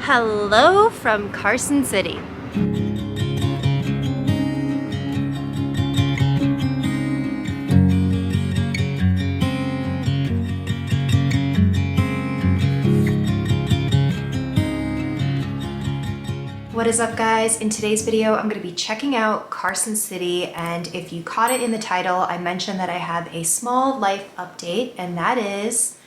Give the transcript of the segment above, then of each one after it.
Hello from Carson City. What is up, guys? In today's video, I'm going to be checking out Carson City, and if you caught it in the title, I mentioned that I have a small life update, and that is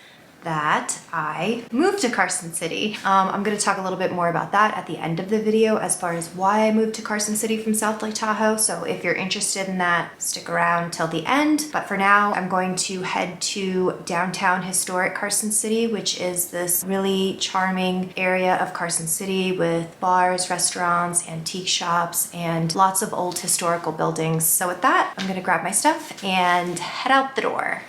that I moved to Carson City. I'm going to talk a little bit more about that at the end of the video as far as why I moved to Carson City from South Lake Tahoe. So if you're interested in that, stick around till the end. But for now, I'm going to head to downtown historic Carson City, which is this really charming area of Carson City with bars, restaurants, antique shops, and lots of old historical buildings. So with that, I'm going to grab my stuff and head out the door.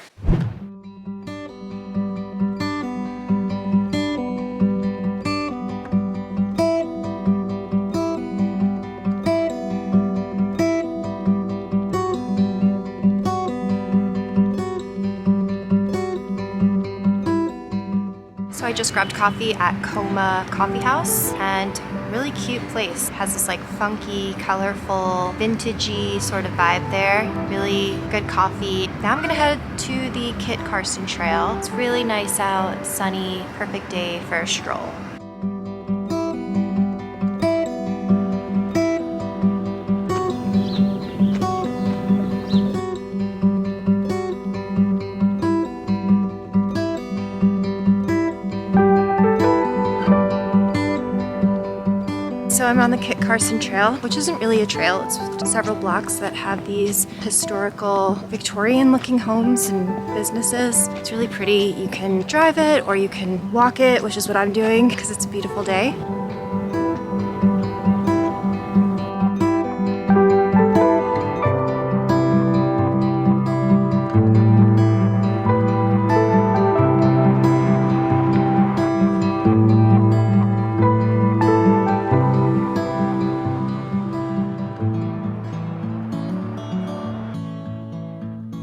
So I just grabbed coffee at Coma Coffee House, and really cute place. It has this like funky, colorful, vintagey sort of vibe there. Really good coffee. Now I'm gonna head to the Kit Carson Trail. It's really nice out, sunny, perfect day for a stroll. So I'm on the Kit Carson Trail, which isn't really a trail. It's several blocks that have these historical Victorian looking homes and businesses. It's really pretty. You can drive it or you can walk it, which is what I'm doing because it's a beautiful day.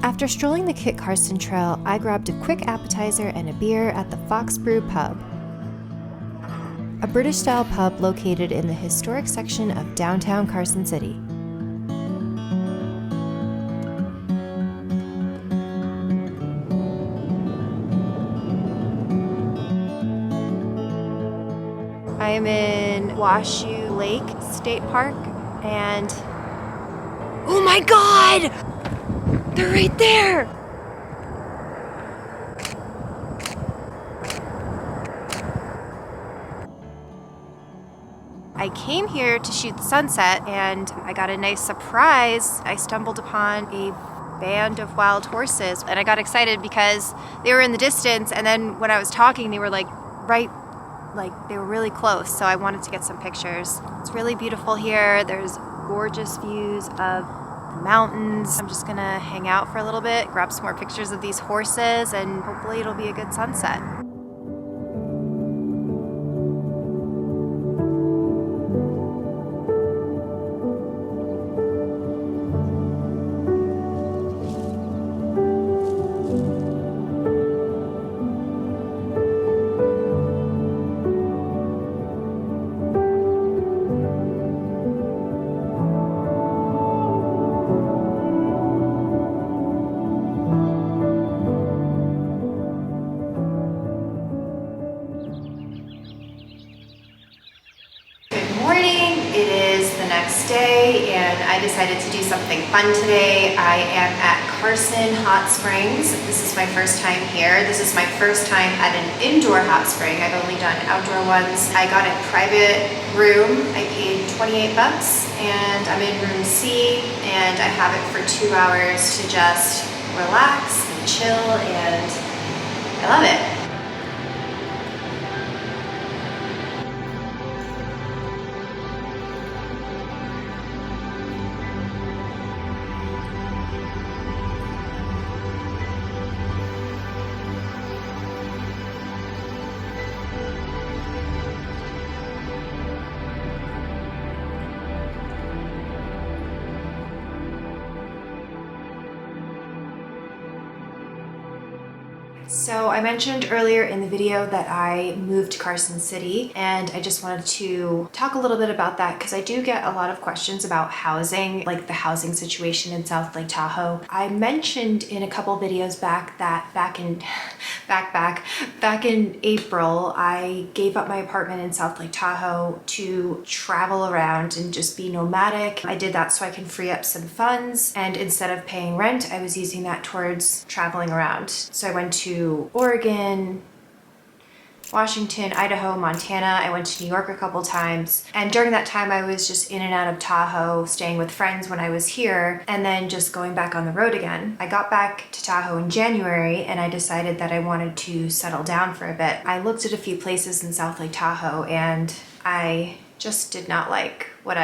After strolling the Kit Carson Trail, I grabbed a quick appetizer and a beer at the Brew Pub, a British-style pub located in the historic section of downtown Carson City. I am in Washoe Lake State Park, and oh my God! They're right there! I came here to shoot the sunset, and I got a nice surprise. I stumbled upon a band of wild horses, and I got excited because they were in the distance, and then when I was talking, they were they were really close, so I wanted to get some pictures. It's really beautiful here. There's gorgeous views of mountains. I'm just gonna hang out for a little bit, grab some more pictures of these horses, and hopefully it'll be a good sunset. Next day, and I decided to do something fun today. I am at Carson Hot Springs. This is my first time here. This is my first time at an indoor hot spring. I've only done outdoor ones. I got a private room. I paid 28 bucks, and I'm in room C, and I have it for 2 hours to just relax and chill, and I love it. So I mentioned earlier in the video that I moved to Carson City, and I just wanted to talk a little bit about that because I do get a lot of questions about housing, like the housing situation in South Lake Tahoe. I mentioned in a couple videos back that back in April, I gave up my apartment in South Lake Tahoe to travel around and just be nomadic. I did that so I can free up some funds, and instead of paying rent, I was using that towards traveling around. So I went to Oregon, Washington, Idaho, Montana. I went to New York a couple times. And during that time, I was just in and out of Tahoe, staying with friends when I was here, and then just going back on the road again. I got back to Tahoe in January, and I decided that I wanted to settle down for a bit. I looked at a few places in South Lake Tahoe, and I just did not like what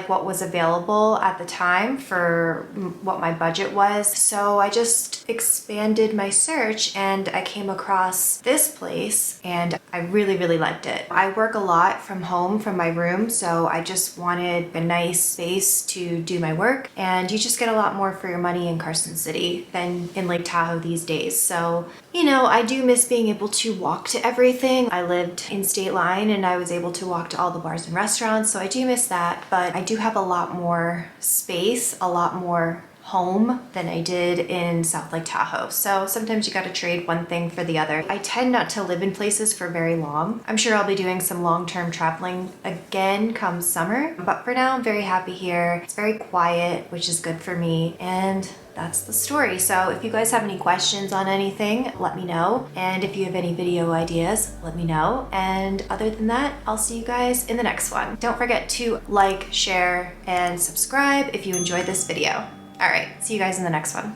what was available at the time for what my budget was. So I just expanded my search and I came across this place and I really, really liked it. I work a lot from home, from my room, so I just wanted a nice space to do my work, and you just get a lot more for your money in Carson City than in Lake Tahoe these days. So, you know, I do miss being able to walk to everything. I lived in State Line and I was able to walk to all the bars and restaurants, so I do miss that, but I do have a lot more space, a lot more home than I did in South Lake Tahoe. So sometimes you gotta trade one thing for the other. I tend not to live in places for very long. I'm sure I'll be doing some long-term traveling again come summer, but for now I'm very happy here. It's very quiet, which is good for me, and that's the story. So if you guys have any questions on anything, let me know. And if you have any video ideas, let me know. And other than that, I'll see you guys in the next one. Don't forget to like, share, and subscribe if you enjoyed this video. All right, see you guys in the next one.